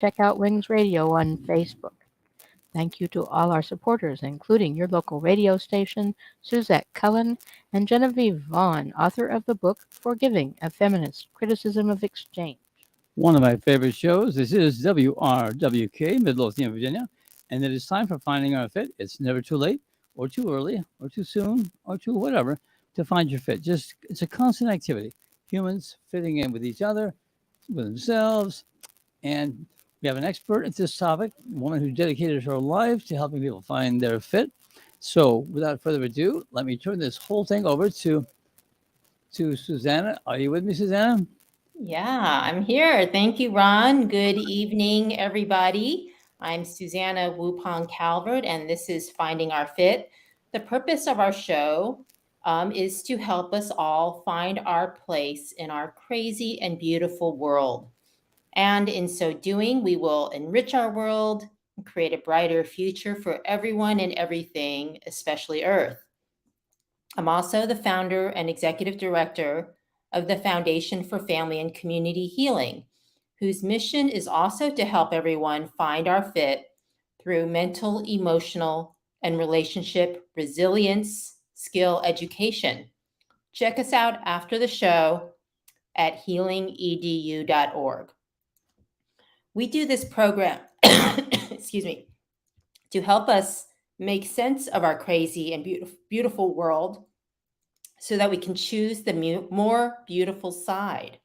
check out Wings Radio on Facebook. Thank you to all our supporters, including your local radio station, Suzette Cullen, and Genevieve Vaughn, author of the book Forgiving, a Feminist Criticism of Exchange. One of my favorite shows. This is WRWK, Midlothian, Virginia, and it is time for Finding Our Fit. It's never too late, or too early, or too soon, or too whatever to find your fit. Just it's a constant activity. Humans fitting in with each other, with themselves, and we have an expert at this topic, a woman who dedicated her life to helping people find their fit. So, without further ado, let me turn this whole thing over to Susanna. Are you with me, Susanna? Yeah, I'm here. Thank you, Ron. Good evening, everybody. I'm Susanna Calvert, and this is Finding Our Fit. The purpose of our show is to help us all find our place in our crazy and beautiful world. And in so doing, we will enrich our world and create a brighter future for everyone and everything, especially Earth. I'm also the founder and executive director of the Foundation for Family and Community Healing, whose mission is also to help everyone find our fit through mental, emotional, and relationship resilience skill education. Check us out after the show at healingedu.org. We do this program, excuse me, to help us make sense of our crazy and beautiful world so that we can choose the more beautiful side.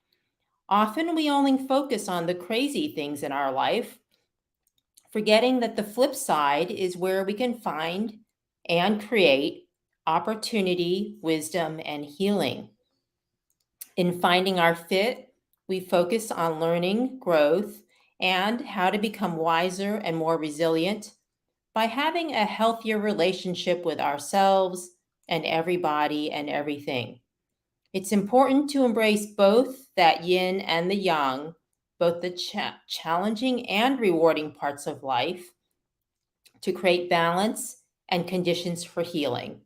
Often we only focus on the crazy things in our life, forgetting that the flip side is where we can find and create opportunity, wisdom, and healing. In finding our fit, we focus on learning, growth, and how to become wiser and more resilient by having a healthier relationship with ourselves and everybody and everything. It's important to embrace both that yin and the yang, both the challenging and rewarding parts of life, to create balance and conditions for healing.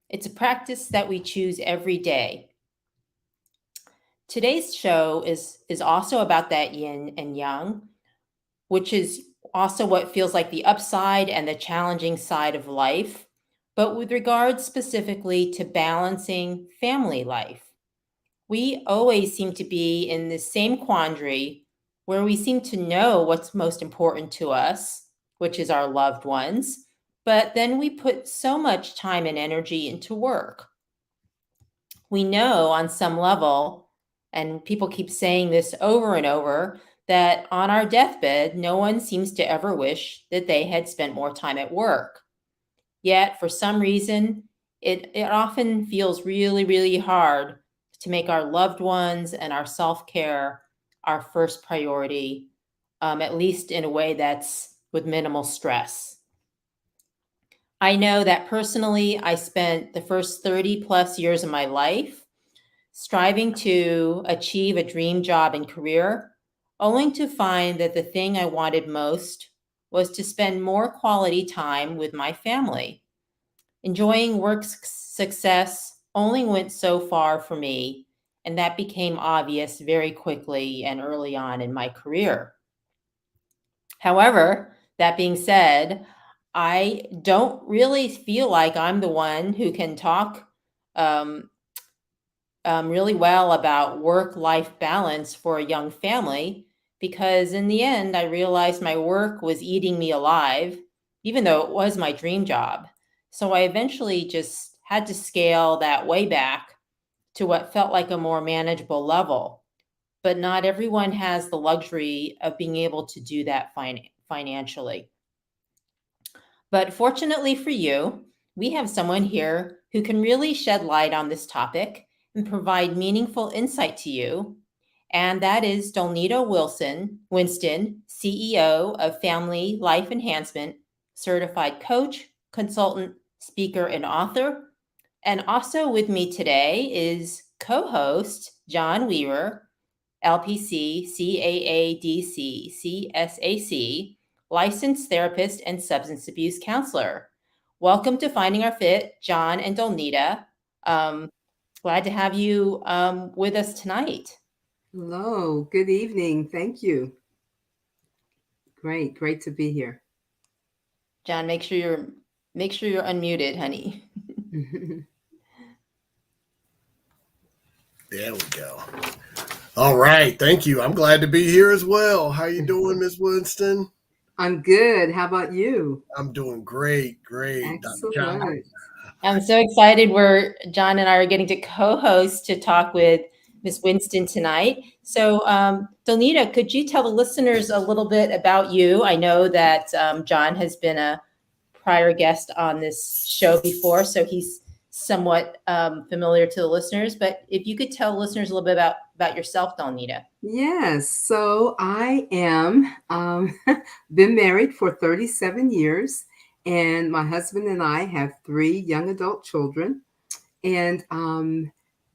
It's a practice that we choose every day. Today's show is also about that yin and yang, which is also what feels like the upside and the challenging side of life, but with regard specifically to balancing family life. We always seem to be in the same quandary where we seem to know what's most important to us, which is our loved ones, but then we put so much time and energy into work. We know on some level, and people keep saying this over and over, that on our deathbed, no one seems to ever wish that they had spent more time at work. Yet, for some reason, it often feels really, really hard to make our loved ones and our self-care our first priority, at least in a way that's with minimal stress. I know that personally, I spent the first 30 plus years of my life striving to achieve a dream job and career, only to find that the thing I wanted most was to spend more quality time with my family. Enjoying work success only went so far for me, and that became obvious very quickly and early on in my career. However, that being said, I don't really feel like I'm the one who can talk um, really well about work-life balance for a young family, because in the end, I realized my work was eating me alive, even though it was my dream job. So I eventually just had to scale that way back to what felt like a more manageable level. But not everyone has the luxury of being able to do that financially. But fortunately for you, we have someone here who can really shed light on this topic and provide meaningful insight to you. And that is Dollnita Winston, CEO of Family Life Enhancement, certified coach, consultant, speaker, and author. And also with me today is co-host John Weaver, LPC, CAADC, CSAC, licensed therapist and substance abuse counselor. Welcome to Finding Our Fit, John and Dollnita. Glad to have you with us tonight. Hello, good evening. Thank you. Great. Great to be here. John, make sure you're unmuted, honey. There we go. All right. Thank you. I'm glad to be here as well. How you doing, Ms. Winston? I'm good. How about you? I'm doing great. Dr. Calvert. Excellent. I'm so excited John and I are getting to co-host to talk with Ms. Winston tonight. So, Dollnita, could you tell the listeners a little bit about you? I know that John has been a prior guest on this show before, so he's somewhat familiar to the listeners. But if you could tell listeners a little bit about yourself, Dollnita. Yes. So I am been married for 37 years, and my husband and I have 3 young adult children. And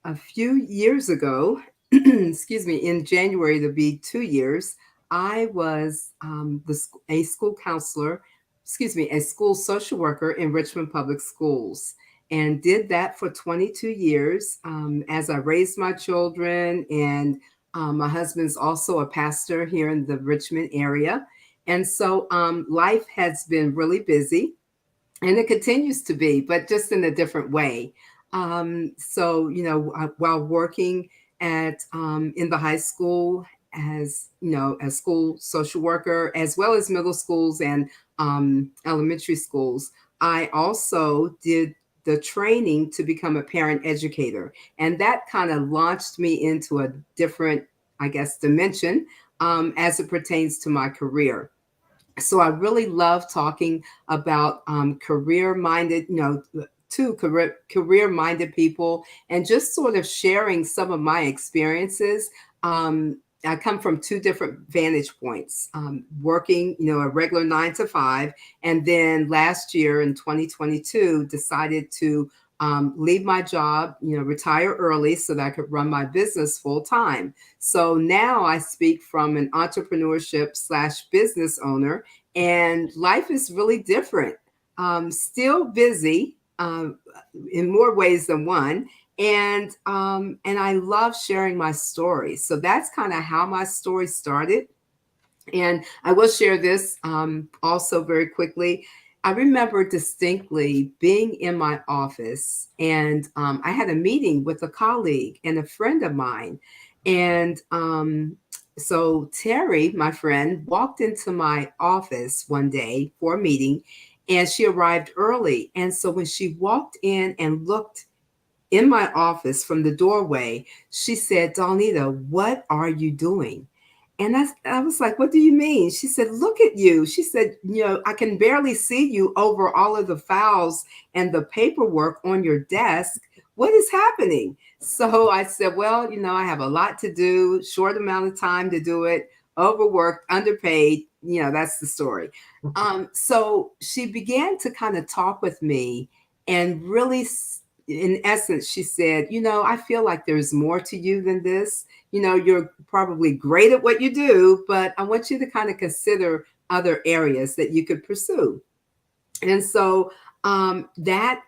a few years ago, excuse me, in January, to be 2 years, I was a school counselor, excuse me, a school social worker in Richmond Public Schools, and did that for 22 years as I raised my children. And my husband's also a pastor here in the Richmond area. And so life has been really busy, and it continues to be, but just in a different way. So, while working at in the high school as a school social worker, as well as middle schools and elementary schools, I also did the training to become a parent educator, and that kind of launched me into a different, I guess, dimension as it pertains to my career. So I really love talking about career-minded, to career-minded people, and just sort of sharing some of my experiences. I come from 2 different vantage points, working, a regular 9 to 5. And then last year in 2022, decided to leave my job, retire early so that I could run my business full time. So now I speak from an entrepreneurship / business owner, and life is really different. Still busy in more ways than one, and I love sharing my story. So that's kind of how my story started. And I will share this also very quickly. I remember distinctly being in my office, and I had a meeting with a colleague and a friend of mine. And so Terry, my friend, walked into my office one day for a meeting, and she arrived early. And so when she walked in and looked in my office from the doorway, she said, "Dollnita, what are you doing?" And I was like, "What do you mean?" She said, "Look at you." She said, "I can barely see you over all of the files and the paperwork on your desk. What is happening?" So I said, "Well, I have a lot to do, short amount of time to do it, overworked, underpaid. That's the story." So she began to kind of talk with me, and really, in essence, she said, "I feel like there's more to you than this. You're probably great at what you do, but I want you to kind of consider other areas that you could pursue." And so that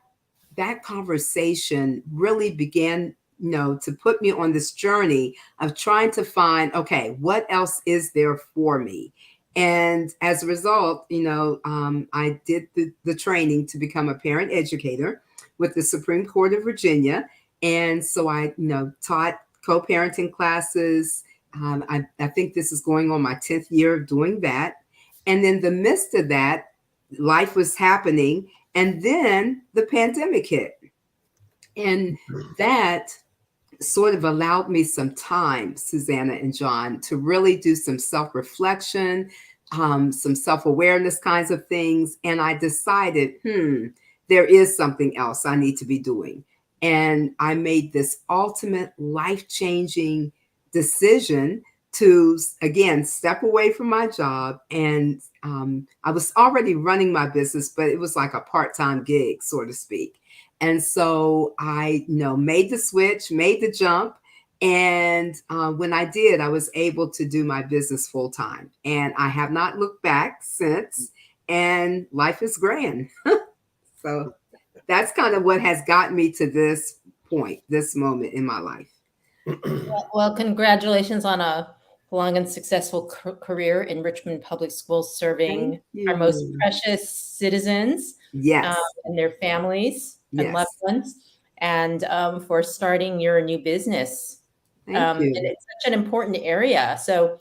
conversation really began, to put me on this journey of trying to find, okay, what else is there for me? And as a result, I did the training to become a parent educator with the Supreme Court of Virginia. And so I, taught co-parenting classes. I think this is going on my 10th year of doing that. And in the midst of that, life was happening. And then the pandemic hit. And that sort of allowed me some time, Susanna and John, to really do some self-reflection, some self-awareness kinds of things. And I decided, there is something else I need to be doing. And I made this ultimate life-changing decision to, again, step away from my job. And I was already running my business, but it was like a part-time gig, so to speak. And so I, made the switch, made the jump. And when I did, I was able to do my business full time. And I have not looked back since. And life is grand. So that's kind of what has gotten me to this point, this moment in my life. Well, congratulations on a long and successful career in Richmond Public Schools, serving Thank our most you. precious citizens Yes. and their families and loved Yes. ones, and for starting your new business. Thank And you. it's such an important area. So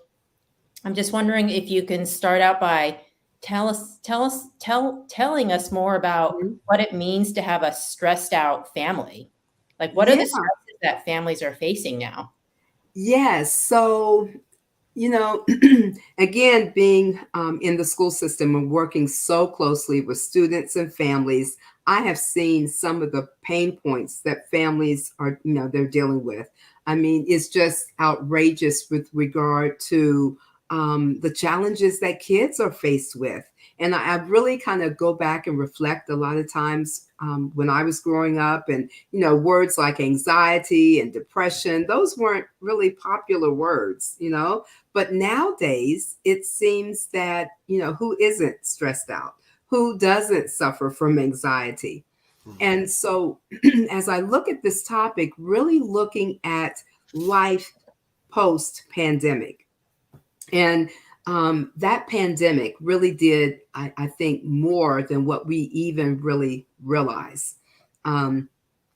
I'm just wondering if you can start out by telling us more about Mhm. what it means to have a stressed out family. Like, what are Yeah. the stresses that families are facing now? Yes. So, you know, again, being in the school system and working so closely with students and families, I have seen some of the pain points that families are, they're dealing with. I mean, it's just outrageous with regard to the challenges that kids are faced with. And I really kind of go back and reflect a lot of times when I was growing up, and words like anxiety and depression, those weren't really popular words. But nowadays, it seems that, who isn't stressed out? Who doesn't suffer from anxiety? And so, as I look at this topic, really looking at life post pandemic, and that pandemic really did, I think, more than what we even really realize. Um,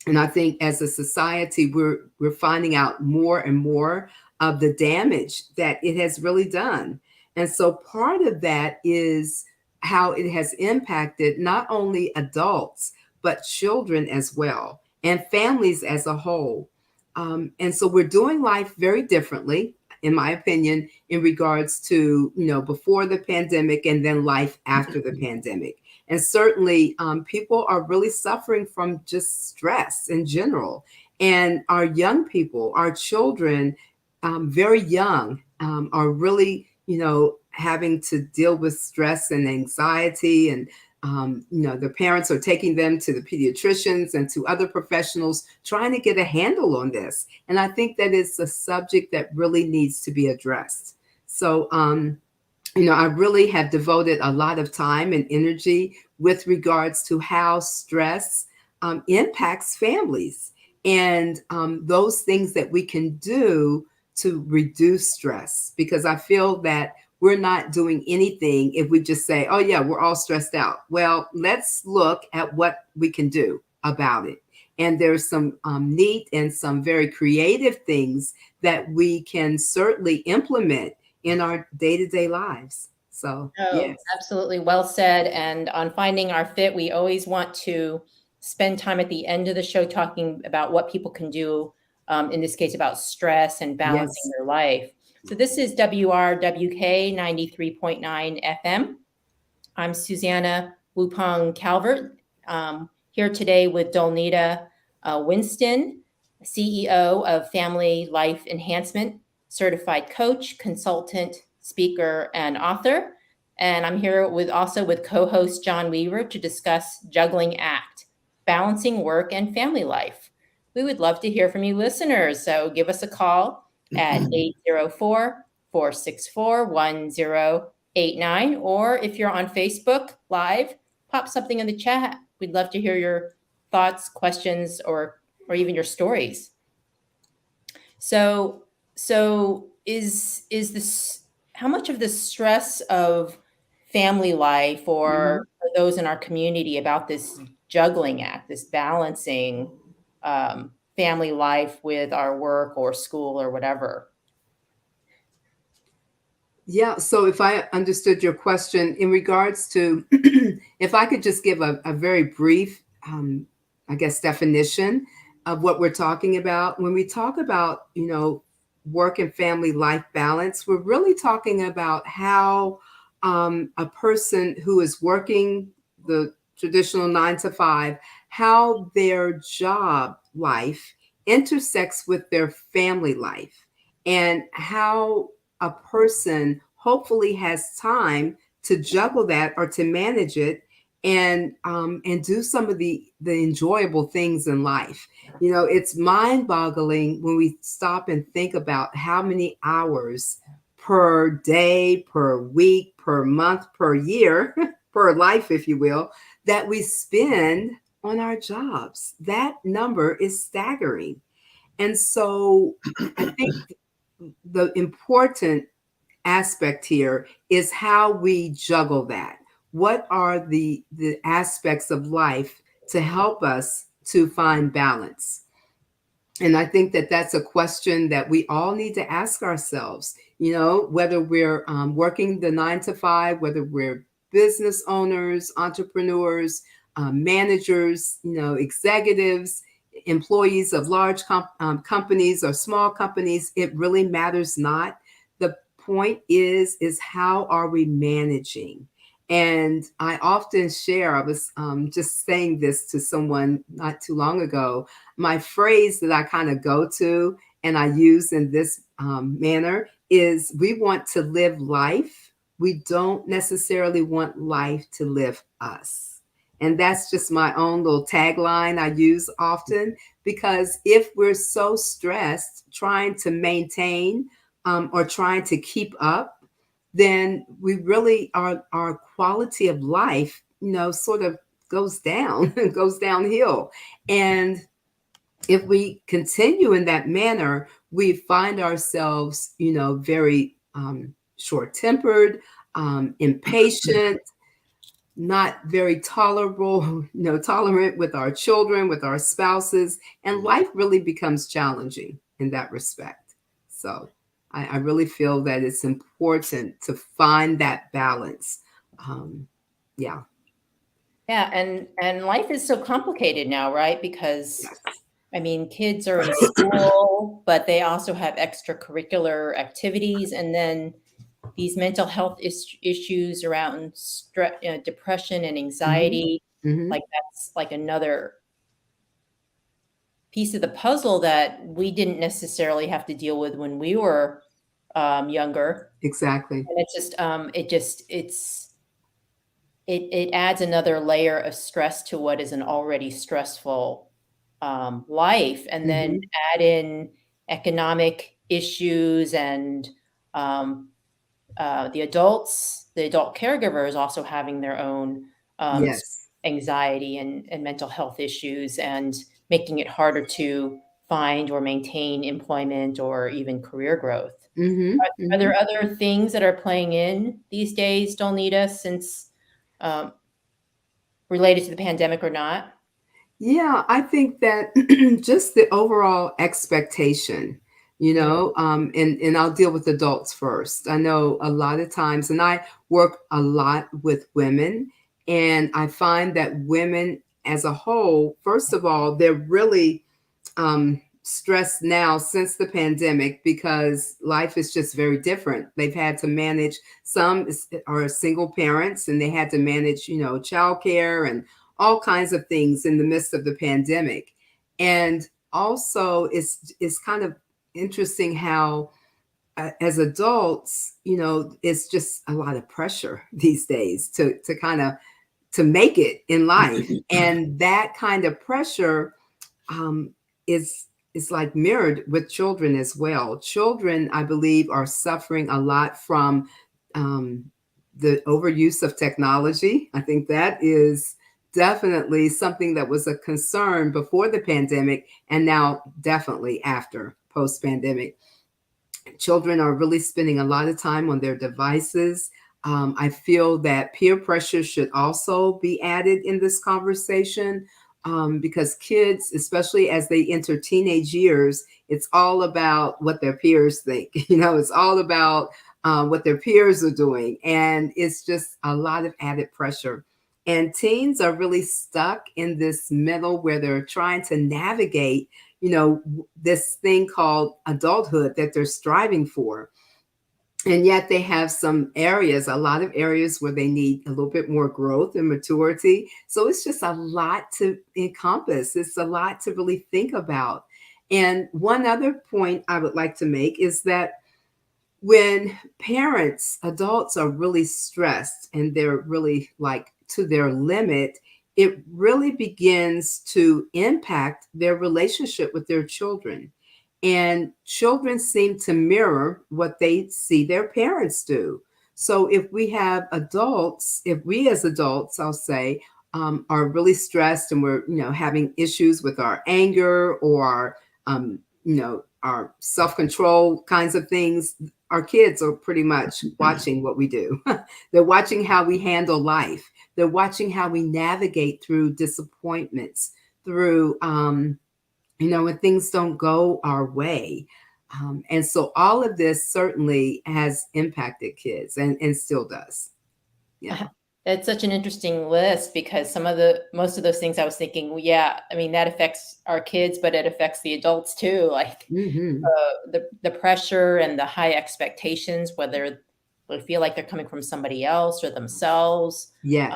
and I think as a society, we're finding out more and more of the damage that it has really done. And so part of that is how it has impacted not only adults, but children as well, and families as a whole. And so we're doing life very differently, in my opinion, in regards to, before the pandemic and then life after the pandemic. And certainly, people are really suffering from just stress in general. And our young people, our children, very young, are really, having to deal with stress and anxiety. And, the parents are taking them to the pediatricians and to other professionals trying to get a handle on this. And I think that it's a subject that really needs to be addressed. So, I really have devoted a lot of time and energy with regards to how stress impacts families, and those things that we can do to reduce stress. Because I feel that we're not doing anything if we just say, oh, yeah, we're all stressed out. Well, let's look at what we can do about it. And there's some neat and some very creative things that we can certainly implement in our day-to-day lives. So, Oh, yes. absolutely. Well said. And on Finding Our Fit, we always want to spend time at the end of the show talking about what people can do, in this case, about stress and balancing Yes. their life. So this is WRWK 93.9 FM. I'm Susanna Calvert, here today with Dollnita Winston, CEO of Family Life Enhancement, certified coach, consultant, speaker, and author. And I'm here also with co-host John Weaver to discuss Juggling Act, balancing work and family life. We would love to hear from you listeners, so give us a call at 804-464-1089, or if you're on Facebook Live, pop something in the chat. We'd love to hear your thoughts, questions, or even your stories. So is this, how much of the stress of family life or for those in our community about this juggling act, this balancing family life with our work or school or whatever? Yeah. So if I understood your question in regards to, if I could just give a very brief, I guess, definition of what we're talking about. When we talk about, work and family life balance, we're really talking about how a person who is working the traditional 9 to 5, how their job life intersects with their family life, and how a person hopefully has time to juggle that or to manage it, and do some of the enjoyable things in life. It's mind-boggling when we stop and think about how many hours per day, per week, per month, per year, per life, if you will, that we spend on our jobs. That number is staggering. And so I think the important aspect here is how we juggle that. What are the aspects of life to help us to find balance? And I think that that's a question that we all need to ask ourselves, whether we're working the 9 to 5, whether we're business owners, entrepreneurs, managers, executives, employees of large companies or small companies. It really matters not. The point is how are we managing? And I often share, I was just saying this to someone not too long ago, my phrase that I kind of go to and I use in this manner is, we want to live life. We don't necessarily want life to live us. And that's just my own little tagline I use often, because if we're so stressed trying to maintain or trying to keep up, then we really, our quality of life, sort of goes down, goes downhill. And if we continue in that manner, we find ourselves, very short-tempered, impatient, not very tolerable, tolerant with our children, with our spouses, and life really becomes challenging in that respect. So I really feel that it's important to find that balance. Yeah. Yeah, and life is so complicated now, right? Because Yes. I mean, kids are in school, but they also have extracurricular activities, and then these mental health issues around depression and anxiety. Mm-hmm. Like that's like another piece of the puzzle that we didn't necessarily have to deal with when we were younger. Exactly. And it adds another layer of stress to what is an already stressful life, and then add in economic issues and the adult caregivers also having their own Yes. anxiety and mental health issues, and making it harder to find or maintain employment or even career growth. Mm-hmm. Are there other things that are playing in these days, Dollnita, since related to the pandemic or not? Yeah, I think that just the overall expectation, and I'll deal with adults first. I know a lot of times, and I work a lot with women, and I find that women as a whole, first of all, they're really stressed now since the pandemic, because life is just very different. They've had to manage, are single parents, and they had to manage, childcare and all kinds of things in the midst of the pandemic. And also, it's kind of interesting how as adults, it's just a lot of pressure these days to kind of to make it in life. And that kind of pressure um, is like mirrored with children as well. Children, I believe, are suffering a lot from the overuse of technology. I think that is definitely something that was a concern before the pandemic, and now definitely after, post-pandemic. Children are really spending a lot of time on their devices. I feel that peer pressure should also be added in this conversation, because kids, especially as they enter teenage years, it's all about what their peers think. It's all about what their peers are doing. And it's just a lot of added pressure. And teens are really stuck in this middle where they're trying to navigate, this thing called adulthood that they're striving for. And yet they have a lot of areas where they need a little bit more growth and maturity. So it's just a lot to encompass. It's a lot to really think about. And one other point I would like to make is that when adults are really stressed and they're really like to their limit, it really begins to impact their relationship with their children. And children seem to mirror what they see their parents do. So if we as adults, I'll say, are really stressed and we're, having issues with our anger or our, our self-control kinds of things, our kids are pretty much watching what we do. They're watching how we handle life. They're watching how we navigate through disappointments, through, when things don't go our way. And so all of this certainly has impacted kids and still does. Yeah. It's such an interesting list because most of those things I was thinking, well, yeah, I mean, that affects our kids, but it affects the adults too. Like the pressure and the high expectations, whether they feel like they're coming from somebody else or themselves. Yes.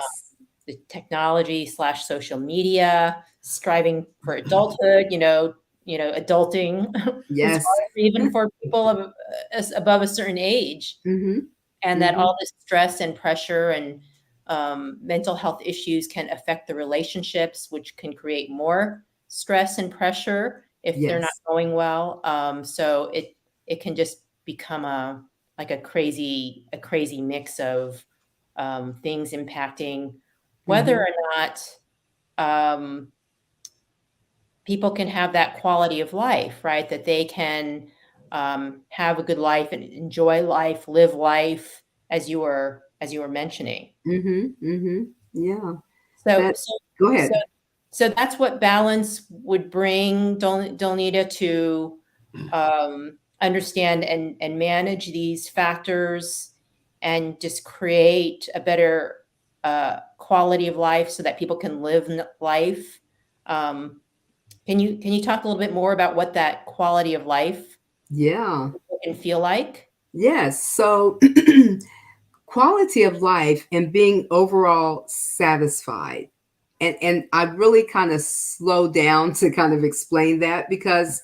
The technology / social media, striving for adulthood, adulting Yes. is hard even for people above a certain age. And that all this stress and pressure and mental health issues can affect the relationships, which can create more stress and pressure if they're not going well. So it can just become a crazy mix of things impacting whether or not people can have that quality of life, right? That they can have a good life and enjoy life, live life, as you were mentioning. Yeah. So go ahead. So that's what balance would bring Dollnita to understand and manage these factors and just create a better quality of life so that people can live life. Can you talk a little bit more about what that quality of life can feel like? Yes. So quality of life and being overall satisfied. And I really kind of slow down to kind of explain that because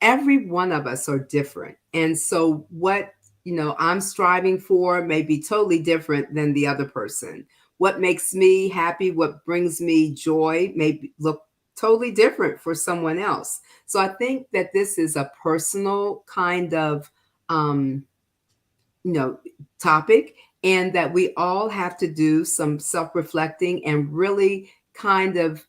every one of us are different. And so what, I'm striving for may be totally different than the other person. What makes me happy, what brings me joy may look totally different for someone else. So I think that this is a personal kind of, topic, and that we all have to do some self-reflecting and really kind of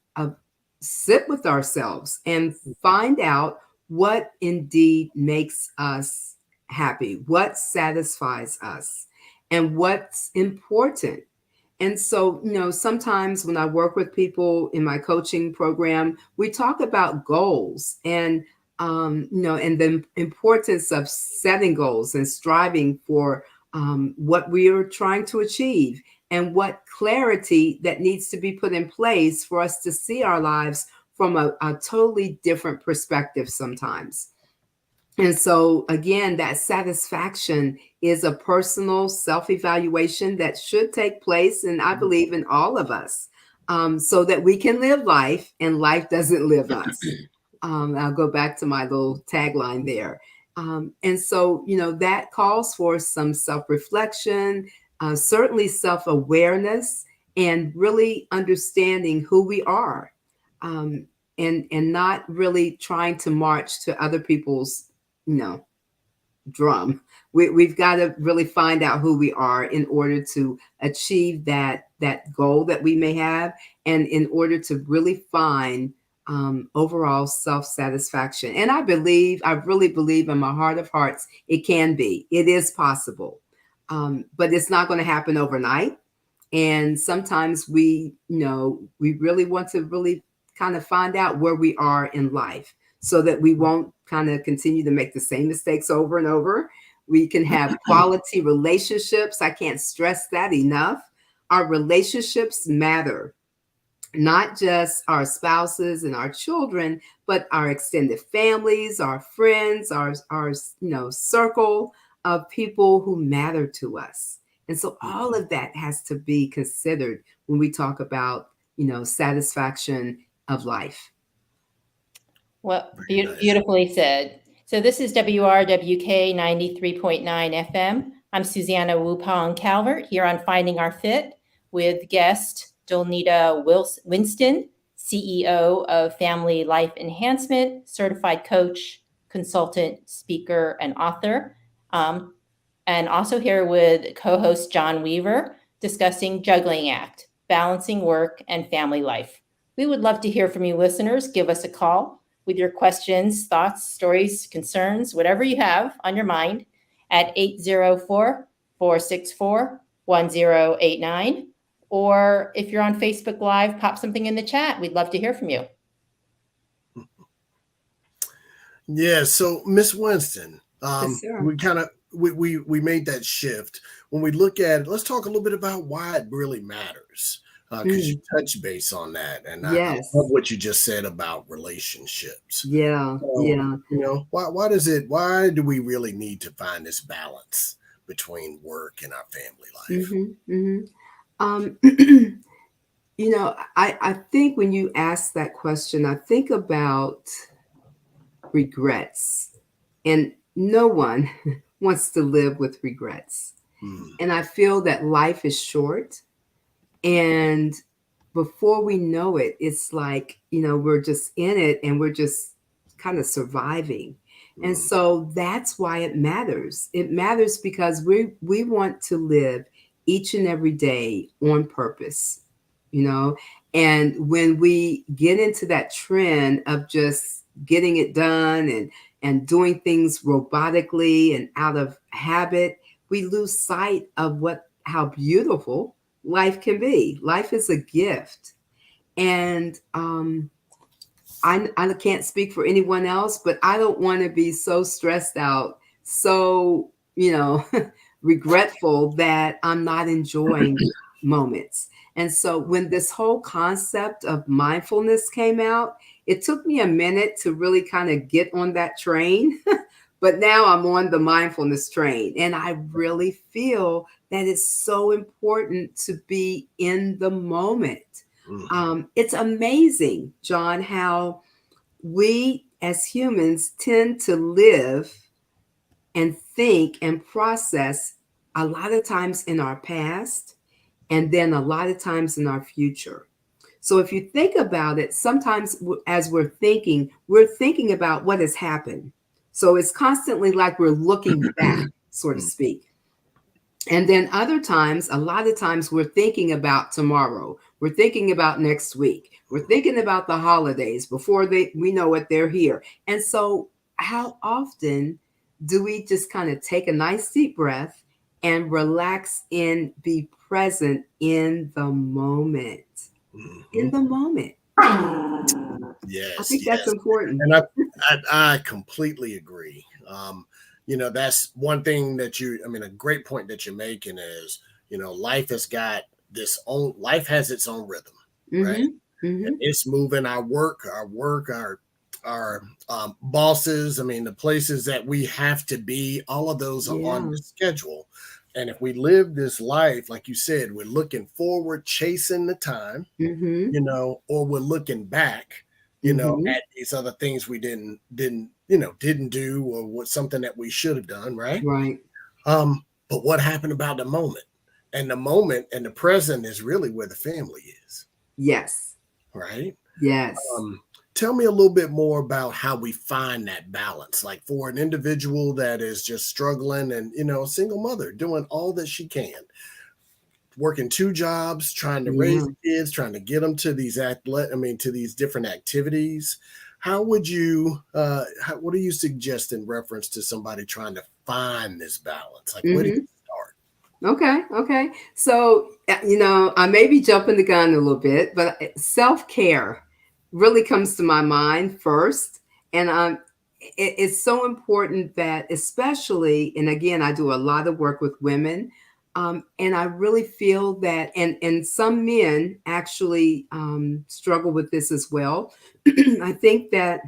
sit with ourselves and find out what indeed makes us happy, what satisfies us, and what's important. And so, sometimes when I work with people in my coaching program, we talk about goals and, and the importance of setting goals and striving for what we are trying to achieve and what clarity that needs to be put in place for us to see our lives from a totally different perspective sometimes. And so, again, that satisfaction is a personal self-evaluation that should take place, and I believe in all of us, so that we can live life and life doesn't live us. I'll go back to my little tagline there. And so, that calls for some self-reflection, certainly self-awareness, and really understanding who we are, and not really trying to march to other people's drum. We've got to really find out who we are in order to achieve that goal that we may have, and in order to really find overall self-satisfaction. And I really believe in my heart of hearts, it is possible. But it's not going to happen overnight. And sometimes we really want to really kind of find out where we are in life, so that we won't kind of continue to make the same mistakes over and over. We can have quality relationships. I can't stress that enough. Our relationships matter, not just our spouses and our children, but our extended families, our friends, our circle of people who matter to us. And so all of that has to be considered when we talk about, satisfaction of life. Well, beautifully said. So this is WRWK 93.9 FM. I'm Susanna Calvert here on Finding Our Fit with guest Dollnita Winston, CEO of Family Life Enhancement, certified coach, consultant, speaker, and author. And also here with co-host John Weaver discussing Juggling Act, balancing work and family life. We would love to hear from you listeners. Give us a call. with your questions, thoughts, stories, concerns, whatever you have on your mind at 804-464-1089. Or if you're on Facebook Live, pop something in the chat. We'd love to hear from you. Yeah. So, Miss Winston, Yes, sir. we kind of we made that shift. When we look at it, let's talk a little bit about why it really matters. Because you touch base on that, and I Yes. love what you just said about relationships. Yeah. So, Yeah. you know, why do we really need to find this balance between work and our family life? You know, I think when you ask that question, I think about regrets, and no one wants to live with regrets. And I feel that life is short, and before we know it, it's like, you know, we're just in it and we're just kind of surviving. And so that's why it matters. It matters because we want to live each and every day on purpose, you know. And when we get into that trend of just getting it done and doing things robotically and out of habit, we lose sight of how beautiful life can be. Life is a gift. And I can't speak for anyone else, but I don't want to be so stressed out, so, you know, regretful that I'm not enjoying moments. And so when this whole concept of mindfulness came out, it took me a minute to really kind of get on that train. But now I'm on the mindfulness train, and I really feel that it's so important to be in the moment. It's amazing, John, how we as humans tend to live and think and process a lot of times in our past and then a lot of times in our future. So if you think about it, sometimes as we're thinking about what has happened. So it's constantly like we're looking back, so to speak. And then other times, a lot of times we're thinking about tomorrow. We're thinking about next week. We're thinking about the holidays before we know it, they're here. And so how often do we just kind of take a nice deep breath and relax and be present in the moment? In the moment. Yes, I think that's important. And I completely agree. You know, that's one thing that a great point that you're making is, you know, life has its own rhythm, right? And it's moving our bosses. I mean, the places that we have to be, all of those are on the schedule. And if we live this life, like you said, we're looking forward, chasing the time, you know, or we're looking back, you know, at these other things we didn't do, or what something that we should have done, right? Right. But what happened about the moment? And the moment and the present is really where the family is. Yes. Right? Yes. Tell me a little bit more about how we find that balance, like for an individual that is just struggling and, you know, a single mother doing all that she can, working 2 jobs, trying to raise the kids, trying to get them to these to these different activities. How would you, what do you suggest in reference to somebody trying to find this balance? Like, where do you start? Okay. So, you know, I may be jumping the gun a little bit, but self-care really comes to my mind first. And it's so important that, especially, and again, I do a lot of work with women. And I really feel that, and some men actually struggle with this as well. I think that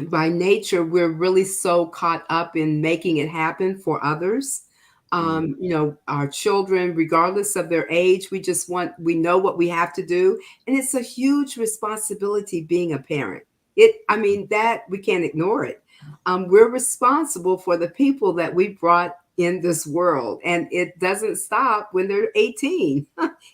by nature, we're really so caught up in making it happen for others. You know, our children, regardless of their age, we know what we have to do. And it's a huge responsibility being a parent. That we can't ignore it. We're responsible for the people that we brought in this world, and it doesn't stop when they're 18.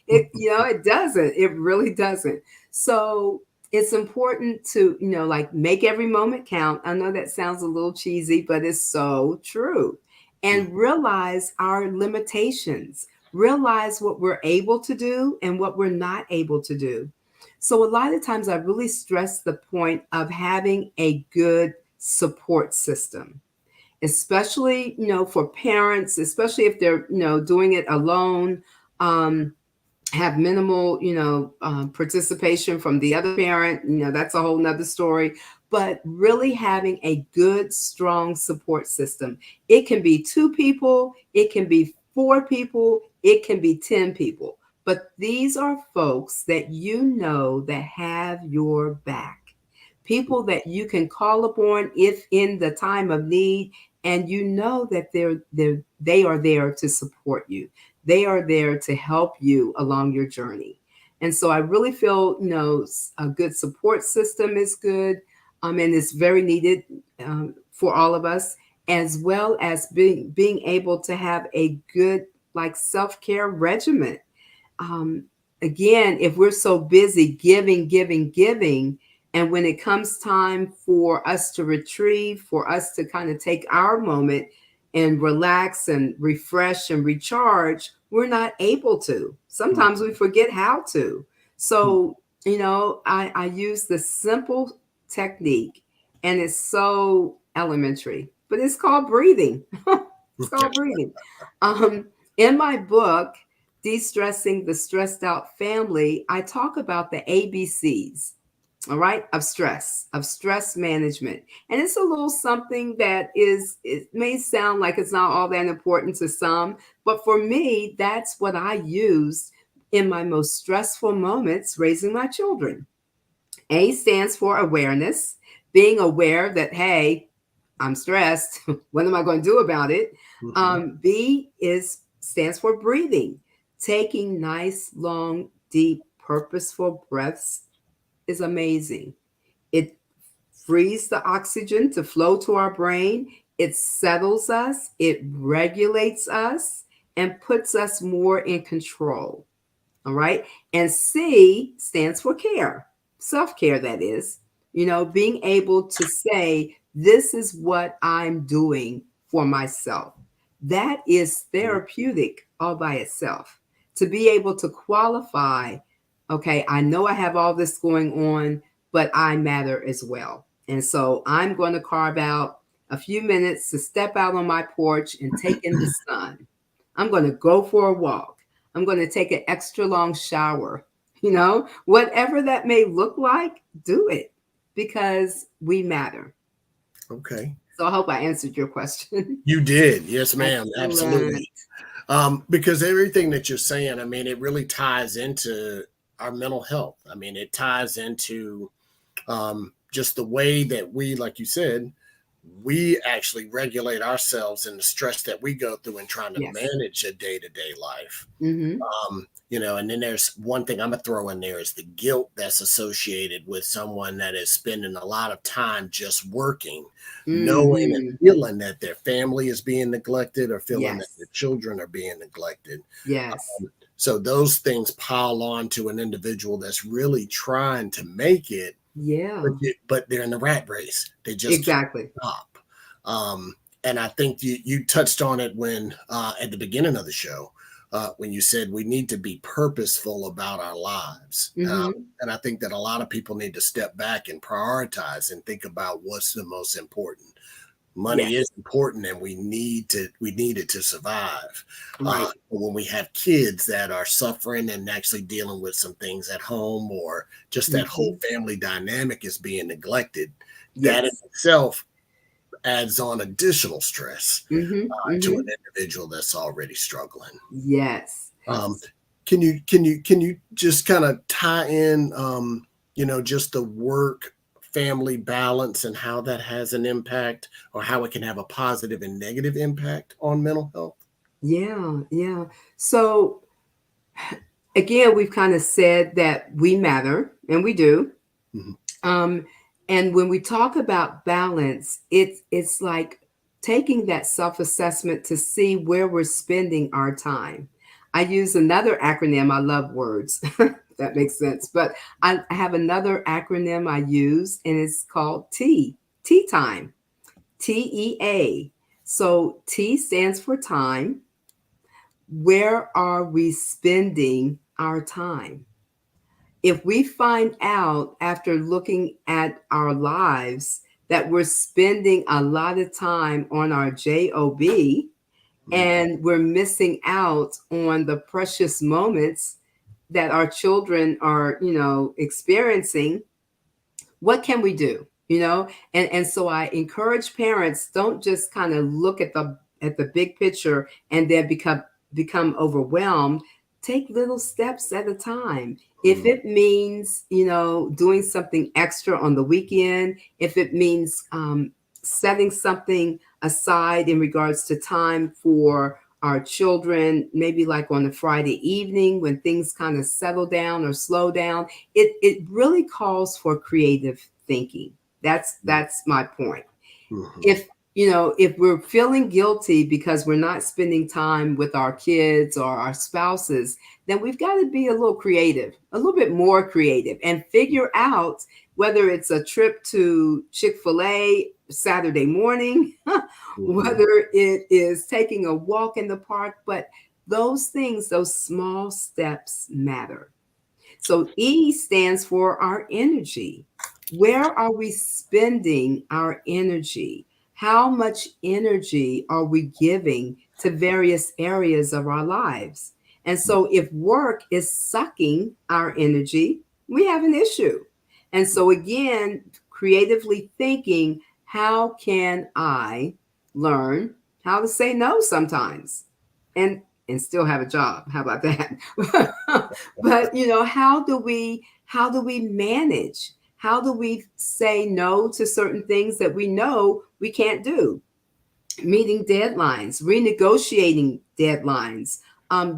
It doesn't. It really doesn't. So it's important to, you know, like, make every moment count. I know that sounds a little cheesy, but it's so true. And realize our limitations, realize what we're able to do and what we're not able to do. So a lot of times I really stress the point of having a good support system, especially, for parents, especially if they're, doing it alone, um, have minimal, participation from the other parent, that's a whole nother story. But really having a good, strong support system. It can be two people, it can be four people, it can be 10 people. But these are folks that that have your back. People that you can call upon if in the time of need, and that they are there to support you. They are there to help you along your journey. And so I really feel, a good support system is good, and it's very needed, for all of us, as well as being able to have a good, like, self-care regimen. um, Again, if we're so busy giving, giving, giving, and when it comes time for us to retrieve, for us to kind of take our moment and relax and refresh and recharge, we're not able to. Sometimes we forget how to. So, I use the simple technique, and it's so elementary, but it's called breathing. It's called breathing. Um, in my book, De-Stressing the Stressed Out Family, I talk about the ABCs, all right, of stress management. And it's a little something that it may sound like it's not all that important to some, but for me, that's what I used in my most stressful moments raising my children. A stands for awareness, being aware that, hey, I'm stressed. What am I going to do about it? Mhm. B stands for breathing. Taking nice, long, deep, purposeful breaths is amazing. It frees the oxygen to flow to our brain. It settles us. It regulates us and puts us more in control. All right. And C stands for care, self care, that is, being able to say, this is what I'm doing for myself. That is therapeutic all by itself. To be able to qualify, okay, I know I have all this going on, but I matter as well. And so I'm going to carve out a few minutes to step out on my porch and take in the sun. I'm going to go for a walk. I'm going to take an extra long shower. Whatever that may look like, do it because we matter. Okay. So I hope I answered your question. You did. Yes, ma'am. Excellent. Absolutely. Because everything that you're saying, I mean, it really ties into our mental health. I mean, it ties into just the way that we, like you said, we actually regulate ourselves and the stress that we go through in trying to Yes. manage a day-to-day life. Mm-hmm. And then there's one thing I'm gonna throw in there is the guilt that's associated with someone that is spending a lot of time just working, knowing and Mm-hmm. feeling that their family is being neglected or feeling that Yes. their children are being neglected. Yes. So those things pile on to an individual that's really trying to make it, Yeah. but they're in the rat race. They just can't Exactly. stop. And I think you touched on it when at the beginning of the show when you said we need to be purposeful about our lives. Mm-hmm. And I think that a lot of people need to step back and prioritize and think about what's the most important. Money Yes. is important, and we need it to survive. Right. But when we have kids that are suffering and actually dealing with some things at home, or just that Mm-hmm. whole family dynamic is being neglected, that in Yes. itself adds on additional stress Mm-hmm. to Mm-hmm. an individual that's already struggling. Yes. Um, can you just kind of tie in, just the work family balance and how that has an impact, or how it can have a positive and negative impact on mental health? Yeah. Yeah. So again, we've kind of said that we matter, and we do. Mhm. Um, and when we talk about balance, it's like taking that self assessment to see where we're spending our time. I use another acronym. I love words. That makes sense. But I have another acronym I use, and it's called T time. TEA. So T stands for time. Where are we spending our time? if we find out after looking at our lives that we're spending a lot of time on our job and we're missing out on the precious moments that our children are, experiencing, what can we do? And so I encourage parents, don't just kind of look at the big picture and then become overwhelmed. Take little steps at a time. If it means, doing something extra on the weekend, if it means setting something aside in regards to time for our children, maybe like on a Friday evening when things kind of settle down or slow down, it really calls for creative thinking. That's my point. If we're feeling guilty because we're not spending time with our kids or our spouses, then we've got to be a little creative, a little bit more creative, and figure out whether it's a trip to Chick-fil-A Saturday morning, whether it is taking a walk in the park, but those things, those small steps matter. So E stands for our energy. Where are we spending our energy? How much energy are we giving to various areas of our lives? And so if work is sucking our energy, we have an issue. And so again, creatively thinking, how can I learn how to say no sometimes and still have a job? How about that? But how do we manage? How do we say no to certain things that we know we can't do? Meeting deadlines, renegotiating deadlines,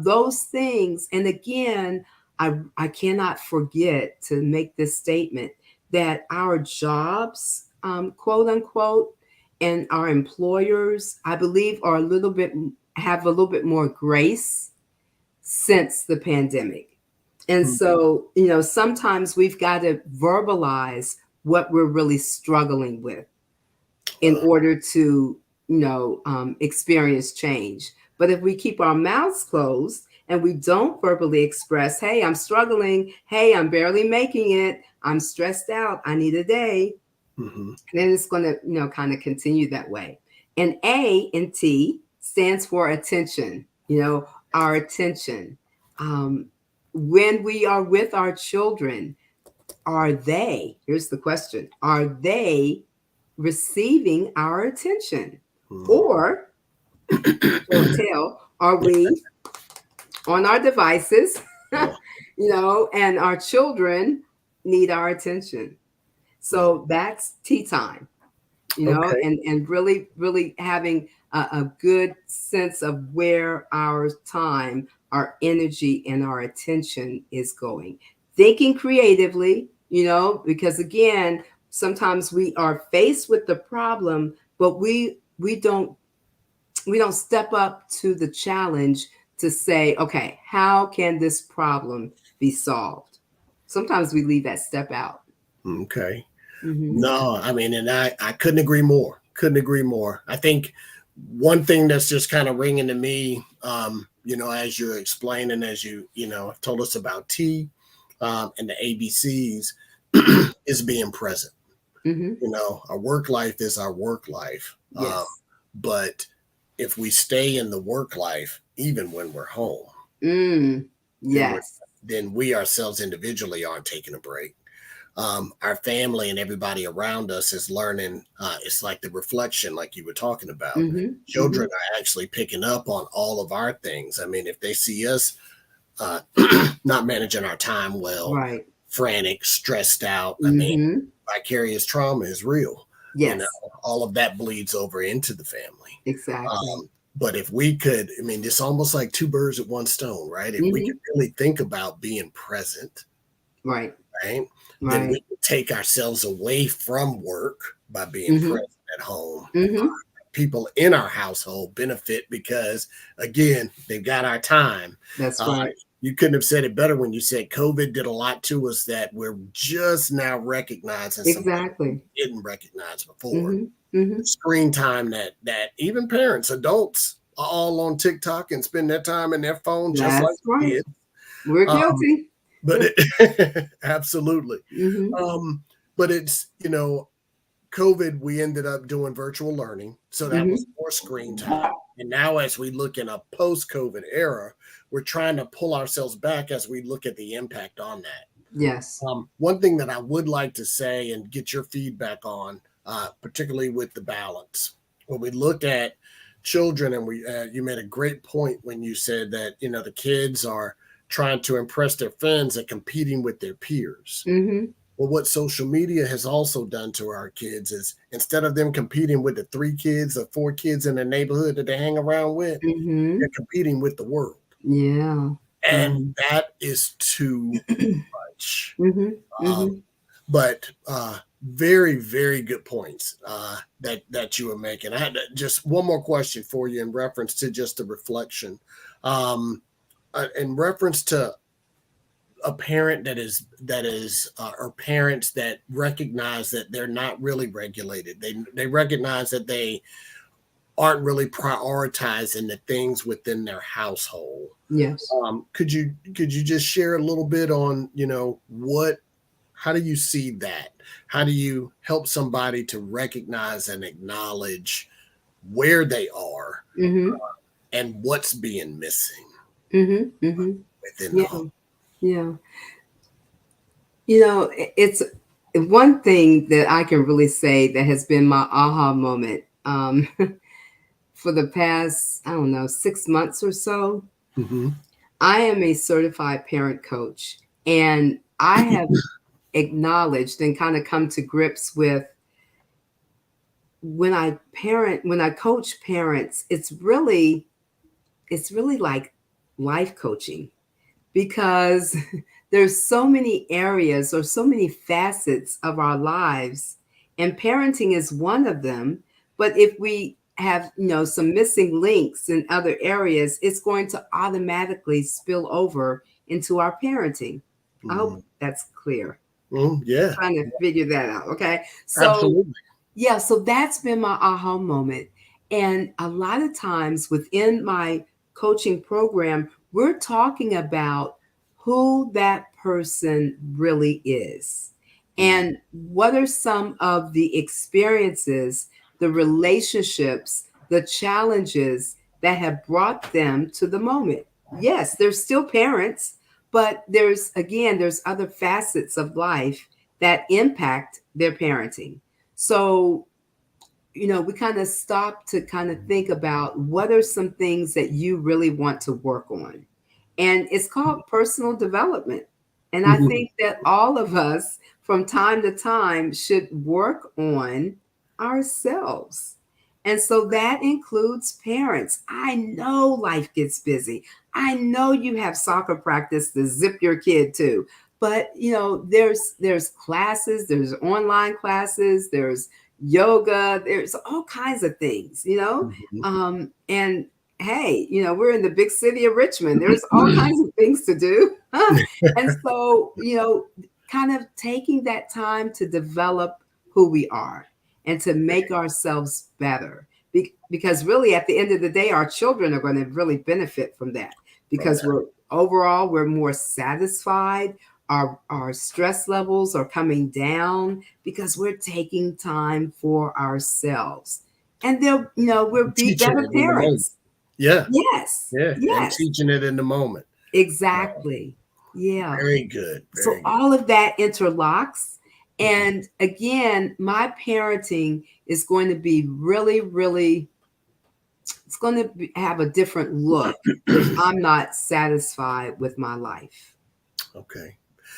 those things. And again, I cannot forget to make this statement that our jobs, quote unquote, and our employers, I believe, have a little bit more grace since the pandemic. And so, sometimes we've got to verbalize what we're really struggling with in order to, experience change. But if we keep our mouths closed and we don't verbally express, hey, I'm struggling. Hey, I'm barely making it. I'm stressed out. I need a day. Then it's going to, kind of continue that way. And A in T stands for attention, our attention. When we are with our children, here's the question, are they receiving our attention? Or, are we on our devices, and our children need our attention? So that's tea time, and really, really having a good sense of where our time, our energy, and our attention is going. Thinking creatively, because again, sometimes we are faced with the problem, but we don't step up to the challenge to say, okay, how can this problem be solved? Sometimes we leave that step out. Okay. No, I mean, and I couldn't agree more. I think one thing that's just kind of ringing to me, as you're explaining, as you told us about T and the ABCs, is being present. Our work life is our work life. Yes. But if we stay in the work life, even when we're home, yes, then we ourselves individually aren't taking a break. Our family and everybody around us is learning. It's like the reflection, like you were talking about. Children are actually picking up on all of our things. I mean, if they see us not managing our time well, right, frantic, stressed out, I mean, vicarious trauma is real. Yes. All of that bleeds over into the family. Exactly. But if we could, I mean, it's almost like two birds with one stone, right? If we could really think about being present, right, then we could take ourselves away from work by being present at home. People in our household benefit because, again, they've got our time. That's right. You couldn't have said it better when you said COVID did a lot to us that we're just now recognizing. Exactly. We didn't recognize before. The screen time that even parents, adults are all on TikTok and spend their time in their phone just like kids. We're guilty. but absolutely. But it's, COVID, we ended up doing virtual learning. So that was more screen time. And now as we look in a post-COVID era, we're trying to pull ourselves back as we look at the impact on that. Yes. One thing that I would like to say and get your feedback on, particularly with the balance, when we look at children, and you made a great point when you said that, the kids are trying to impress their friends and competing with their peers. Well, what social media has also done to our kids is instead of them competing with the 3 kids or 4 kids in the neighborhood that they hang around with, they're competing with the world. Yeah. And that is too much. But very, very good points that you were making. I had just one more question for you in reference to just the reflection. In reference to a parent that is or parents that recognize that they're not really regulated. They recognize that they aren't really prioritizing the things within their household. Yes. Could you just share a little bit on, how do you see that? How do you help somebody to recognize and acknowledge where they are and what's being missing within the home? Yeah. It's one thing that I can really say that has been my aha moment for the past, 6 months or so. I am a certified parent coach, and I have acknowledged and kind of come to grips with when I coach parents, it's really like life coaching, because there's so many areas or so many facets of our lives, and parenting is one of them. But if we have, some missing links in other areas, it's going to automatically spill over into our parenting. I hope that's clear. Yeah. Trying to figure that out. Okay. So, absolutely. Yeah. So that's been my aha moment. And a lot of times within my coaching program, we're talking about who that person really is and what are some of the experiences, the relationships, the challenges that have brought them to the moment. Yes, they're still parents, but there's other facets of life that impact their parenting. So, we kind of stop to kind of think about what are some things that you really want to work on. And it's called personal development. And I think that all of us from time to time should work on ourselves. And so that includes parents. I know life gets busy. I know you have soccer practice to zip your kid to. But there's classes, there's online classes, there's yoga, there's all kinds of things, and hey, we're in the big city of Richmond. There's all kinds of things to do. And so, kind of taking that time to develop who we are and to make ourselves better. Because really, at the end of the day, our children are going to really benefit from that, because we're more satisfied. Our stress levels are coming down because we're taking time for ourselves. And we'll be better parents. Yeah. Yes. Yeah. Yes. And teaching it in the moment. Exactly. Yeah. Very good. So all of that interlocks. And again, my parenting is going to be really, really, it's going to have a different look if I'm not satisfied with my life. Okay.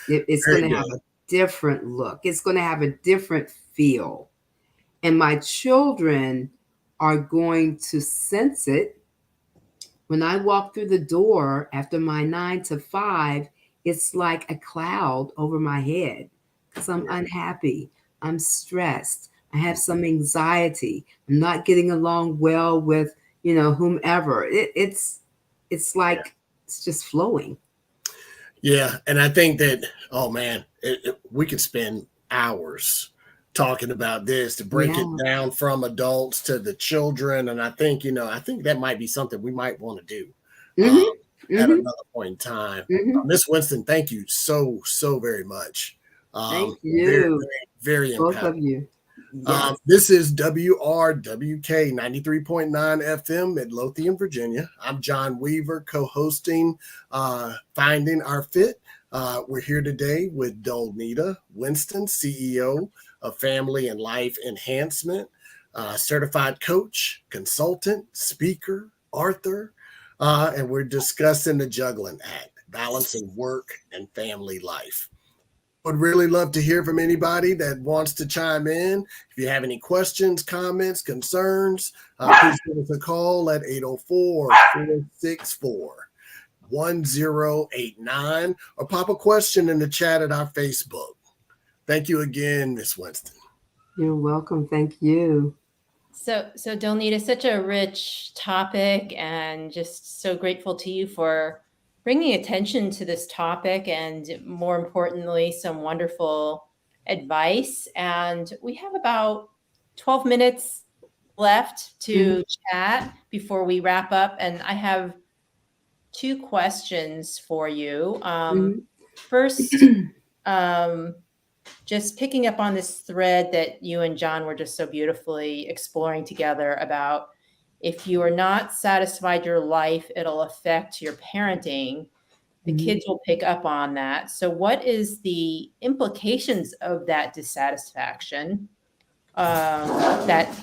It's going to have a different look. It's going to have a different feel. And my children are going to sense it. When I walk through the door after my 9 to 5, it's like a cloud over my head because I'm unhappy. I'm stressed. I have some anxiety. I'm not getting along well with, whomever. It's like it's just flowing. Yeah. And I think that, oh man, we could spend hours talking about this to break it down from adults to the children. And I think, that might be something we might want to do. at Mhm. another point in time. Mhm. Miss Winston, thank you so very much. Thank Very, you, very both impactful. of you. Yes. This is WRWK 93.9 FM, Midlothian, Virginia. I'm John Weaver, co-hosting Finding Our Fit. We're here today with Dollnita Winston, CEO of Family and Life Enhancement, certified coach, consultant, speaker, author, and we're discussing the Juggling Act, balancing work and family life. Would really love to hear from anybody that wants to chime in. If you have any questions, comments, concerns, please give us a call at 804-464-1089 or pop a question in the chat at our Facebook. Thank you again, Miss Winston. You're welcome. Thank you. So Dollnita, such a rich topic, and just so grateful to you for bringing attention to this topic, and more importantly, some wonderful advice. And we have about 12 minutes left to chat before we wrap up. And I have two questions for you. First, just picking up on this thread that you and John were just so beautifully exploring together about, if you are not satisfied your life, it'll affect your parenting. The kids will pick up on that. So what is the implications of that dissatisfaction? That,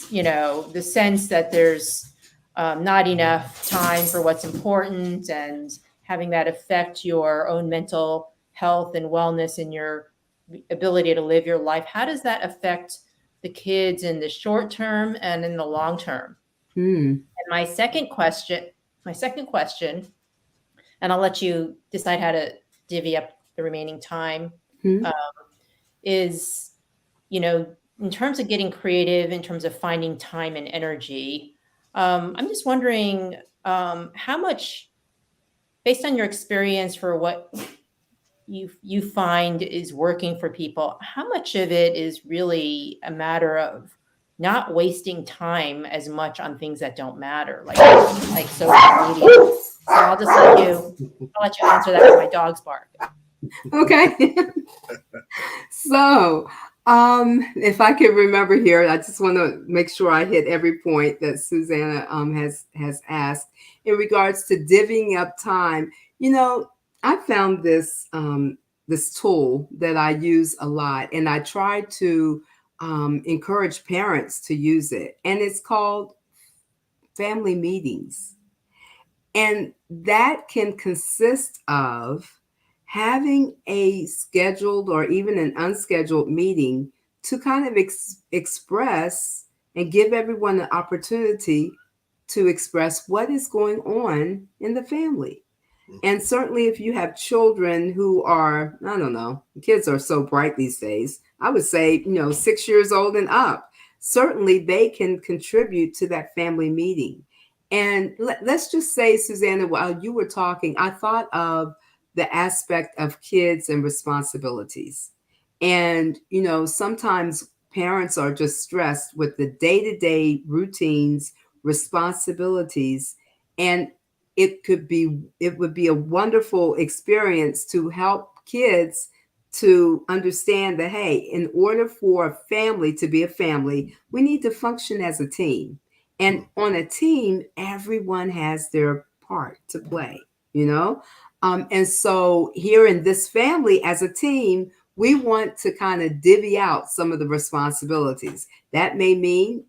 the sense that there's not enough time for what's important, and having that affect your own mental health and wellness and your ability to live your life. How does that affect the kids in the short term and in the long term? And my second question, and I'll let you decide how to divvy up the remaining time, is, in terms of getting creative, in terms of finding time and energy, I'm just wondering how much, based on your experience for what you find is working for people, how much of it is really a matter of not wasting time as much on things that don't matter, like social media. So I'll let you answer that with my dog's bark. Okay. So, if I can remember here, I just want to make sure I hit every point that Susanna has asked in regards to divvying up time. I found this this tool that I use a lot, and I try to encourage parents to use it, and it's called family meetings. And that can consist of having a scheduled or even an unscheduled meeting to kind of express and give everyone an opportunity to express what is going on in the family. And certainly if you have children who are, I don't know, kids are so bright these days, I would say, 6 years old and up, certainly they can contribute to that family meeting. And let's just say, Susanna, while you were talking, I thought of the aspect of kids and responsibilities. And, sometimes parents are just stressed with the day-to-day routines, responsibilities, and it would be a wonderful experience to help kids to understand that, hey, in order for a family to be a family, we need to function as a team. And on a team, everyone has their part to play, and so here in this family as a team, we want to kind of divvy out some of the responsibilities. That may mean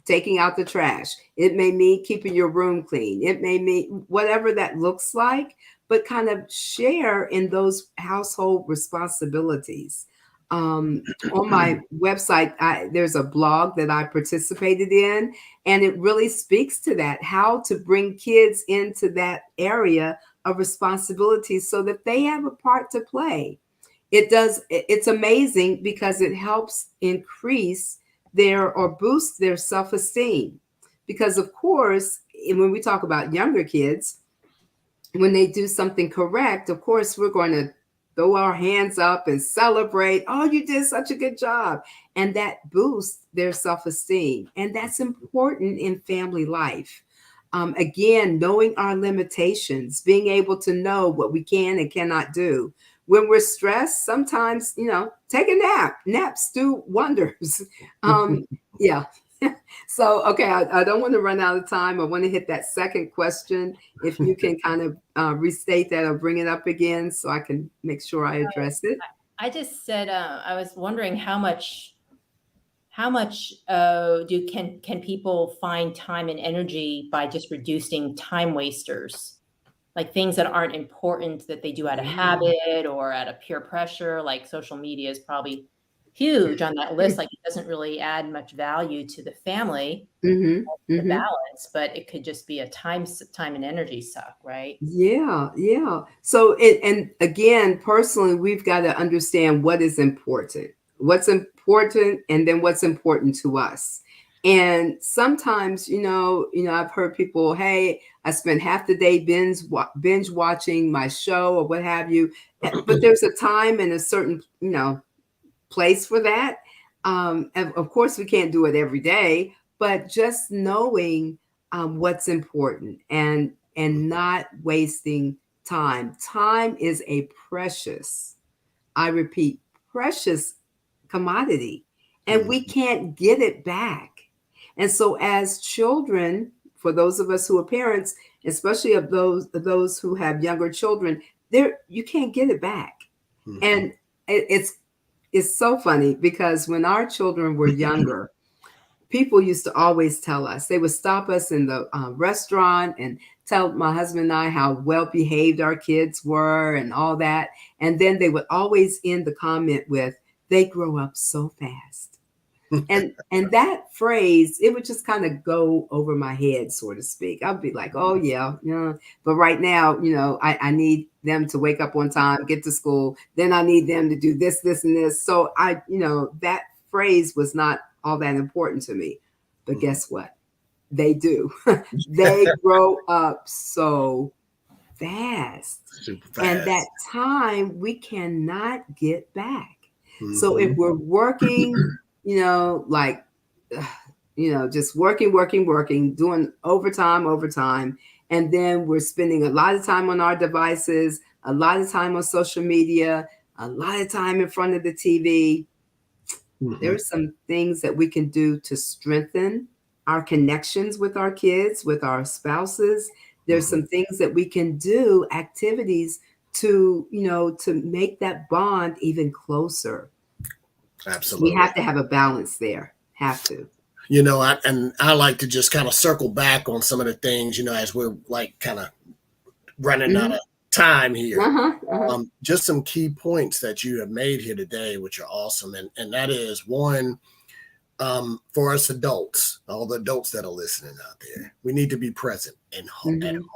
taking out the trash. It may mean keeping your room clean. It may mean whatever that looks like, but kind of share in those household responsibilities. On my website, there's a blog that I participated in, and it really speaks to that, how to bring kids into that area of responsibilities so that they have a part to play. It's amazing because it helps increase or boost their self-esteem. Because of course, when we talk about younger kids, when they do something correct, of course, we're going to throw our hands up and celebrate. Oh, you did such a good job. And that boosts their self-esteem. And that's important in family life. again, knowing our limitations, being able to know what we can and cannot do. When we're stressed, sometimes, take a nap. Naps do wonders. Yeah. So, okay, I don't want to run out of time. I want to hit that second question. If you can kind of restate that or bring it up again so I can make sure I address it. I just said, I was wondering how much can people find time and energy by just reducing time wasters, like things that aren't important that they do out of habit or out of peer pressure. Like social media is probably huge on that list. Like it doesn't really add much value to the family, the balance, but it could just be a time and energy suck, right? Yeah. So, and again, personally, we've got to understand what is important, and then what's important to us. And sometimes, I've heard people, hey, I spent half the day binge watching my show or what have you. But there's a time and a certain, place for that. Of course, we can't do it every day, but just knowing what's important and not wasting time. Time is a precious, I repeat, precious commodity, and we can't get it back. And so as children, for those of us who are parents, especially of those who have younger children, you can't get it back. And it's so funny because when our children were younger, people used to always tell us, they would stop us in the restaurant and tell my husband and I how well behaved our kids were and all that. And then they would always end the comment with, they grow up so fast. And that phrase, it would just kind of go over my head, so to speak. I'd be like, oh yeah. But right now, I need them to wake up on time, get to school. Then I need them to do this, and this. So that phrase was not all that important to me. But guess what? They do. They grow up so fast. Super fast. And that time we cannot get back. So if we're working, just working, doing overtime. And then we're spending a lot of time on our devices, a lot of time on social media, a lot of time in front of the TV. There are some things that we can do to strengthen our connections with our kids, with our spouses. There's some things that we can do, activities to make that bond even closer. Absolutely. We have to have a balance there. Have to. I like to just kind of circle back on some of the things, as we're like kind of running out of time here. Just some key points that you have made here today, which are awesome. And that is one, for us adults, all the adults that are listening out there, we need to be present at home.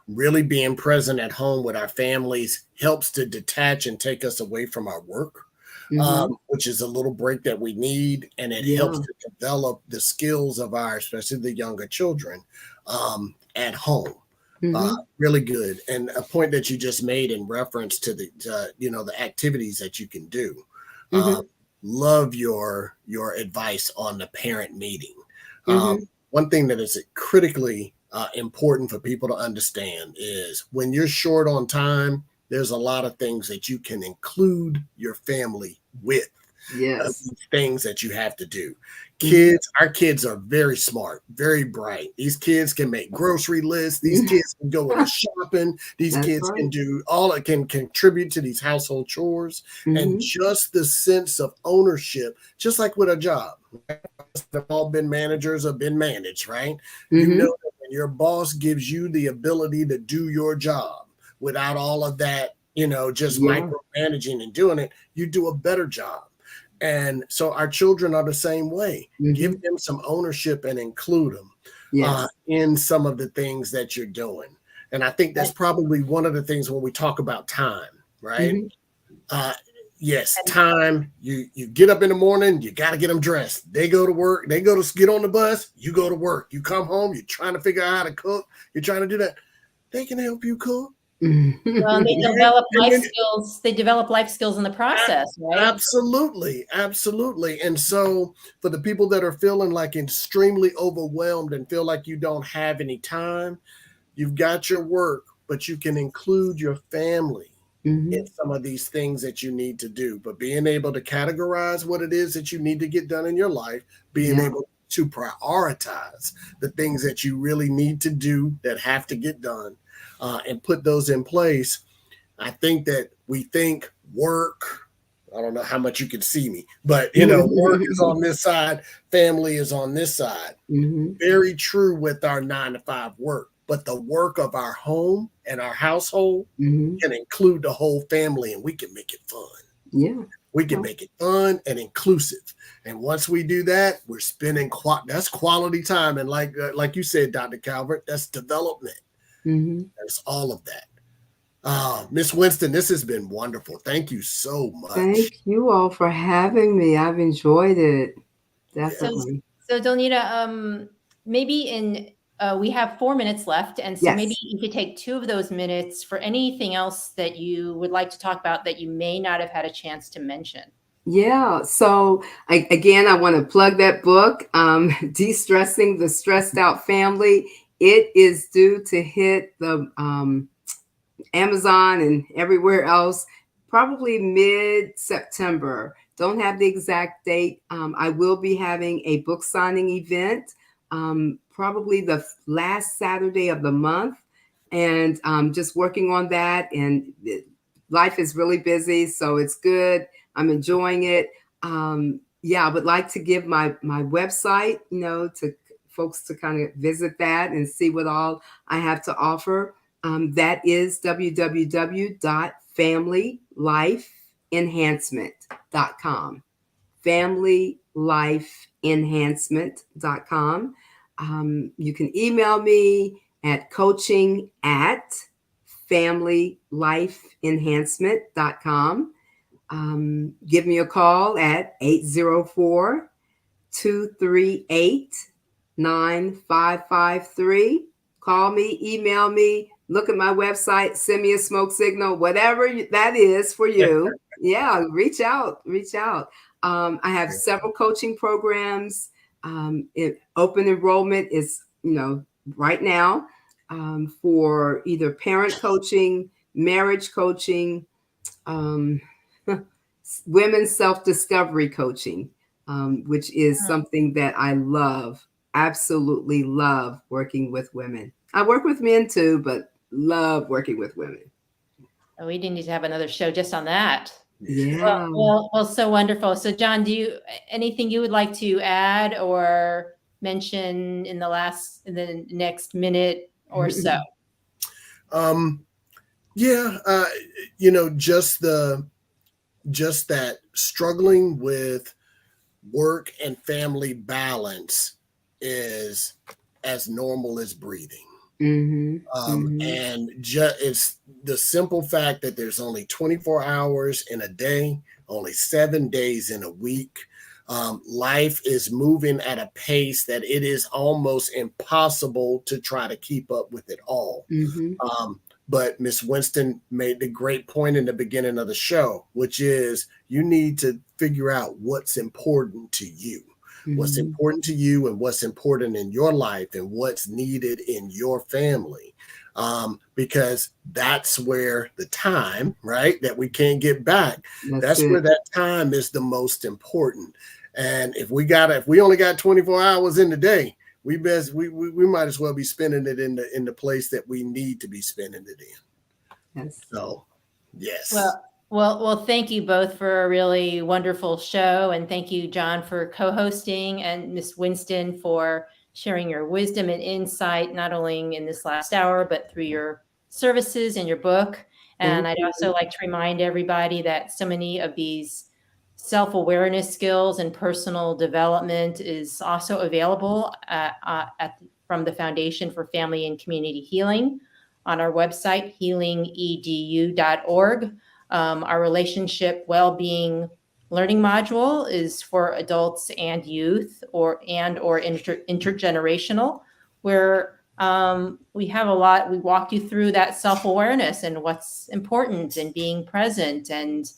Really being present at home with our families helps to detach and take us away from our work. Which is a little break that we need, and it helps to develop the skills of especially the younger children, at home. Really good. And a point that you just made in reference to the activities that you can do. Love your advice on the parent meeting. One thing that is critically important for people to understand is when you're short on time, there's a lot of things that you can include your family with. Yes. Things that you have to do. Our kids are very smart, very bright. These kids can make grocery lists. These kids can go into shopping. These kids can do all it can contribute to these household chores. And just the sense of ownership, just like with a job. They've all been managers or been managed, right? You know that when your boss gives you the ability to do your job without all of that, just micromanaging and doing it, you do a better job. And so our children are the same way. Give them some ownership and include them in some of the things that you're doing. And I think that's probably one of the things when we talk about time, right? Yes, time. You get up in the morning, you got to get them dressed. They go to work. They go to get on the bus. You go to work. You come home. You're trying to figure out how to cook. You're trying to do that. They can help you cook. Well, and they develop life skills. They develop life skills in the process, right? Absolutely, absolutely. And so for the people that are feeling like extremely overwhelmed and feel like you don't have any time, you've got your work, but you can include your family in some of these things that you need to do. But being able to categorize what it is that you need to get done in your life, being able to prioritize the things that you really need to do that have to get done, and put those in place. I think that we think work, I don't know how much you can see me, but work is on this side, family is on this side. Very true with our 9-to-5 work, but the work of our home and our household can include the whole family, and we can make it fun. Yeah. We can make it fun and inclusive. And once we do that, we're spending that's quality time. And like you said, Dr. Calvert, that's development. There's all of that. Miss Winston, this has been wonderful. Thank you so much. Thank you all for having me. I've enjoyed it. Definitely. So Dollnita, maybe we have 4 minutes left. And so maybe you could take 2 of those minutes for anything else that you would like to talk about that you may not have had a chance to mention. Yeah. So I want to plug that book, De-Stressing the Stressed Out Family. It is due to hit the Amazon and everywhere else probably mid-September. Don't have the exact date. I will be having a book signing event probably the last Saturday of the month, and just working on that. And life is really busy, so it's good. I'm enjoying it. I would like to give my website, to folks to kind of visit that and see what all I have to offer. That is www.familylifeenhancement.com. familylifeenhancement.com. You can email me at coaching@familylifeenhancement.com. Give me a call at 804-238-9553. Call me, email me, look at my website, send me a smoke signal, whatever that is for you. Yeah, reach out. I have several coaching programs. Open enrollment is, right now for either parent coaching, marriage coaching, women's self-discovery coaching, which is something that I love, absolutely love working with women. I work with men too, but love working with women. Oh, we need to have another show just on that. Yeah. Well, so wonderful. So John, anything you would like to add or mention in the next minute or so? Just that struggling with work and family balance is as normal as breathing. And it's the simple fact that there's only 24 hours in a day, only 7 days in a week. Life is moving at a pace that it is almost impossible to try to keep up with it all. But Miss Winston made the great point in the beginning of the show, which is you need to figure out what's important to you. What's important to you and what's important in your life and what's needed in your family. Because that's where the time, right, that we can't get back, that's where that time is the most important. And if we only got 24 hours in the day, we might as well be spending it in the place that we need to be spending it in. Yes. So, yes. Well, thank you both for a really wonderful show. And thank you, John, for co-hosting, and Miss Winston for sharing your wisdom and insight, not only in this last hour, but through your services and your book. And I'd also like to remind everybody that so many of these self-awareness skills and personal development is also available from the Foundation for Family and Community Healing on our website, healingedu.org. Our relationship well-being learning module is for adults and youth, or intergenerational, where we have a lot. We walked you through that self-awareness and what's important and being present and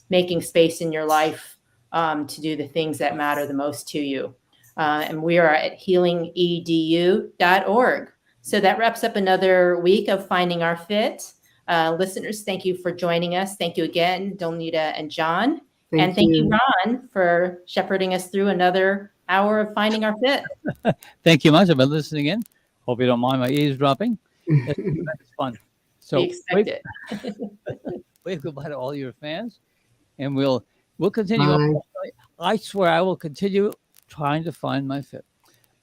making space in your life to do the things that matter the most to you. And we are at healingedu.org. So that wraps up another week of Finding Our Fit. Listeners, thank you for joining us. Thank you again, Dollnita and John. Thank you, Ron, for shepherding us through another hour of Finding Our Fit. Thank you much. I've been listening in. Hope you don't mind my eavesdropping. It's fun. So We expect it. wave goodbye to all your fans, and we'll continue. Bye. I swear I will continue trying to find my fit,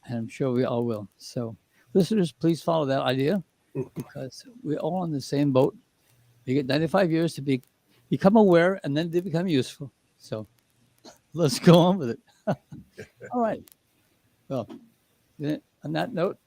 and I'm sure we all will. So, listeners, please follow that idea because we're all on the same boat. You get 95 years to become aware and then to become useful. So, let's go on with it. All right. Well, on that note,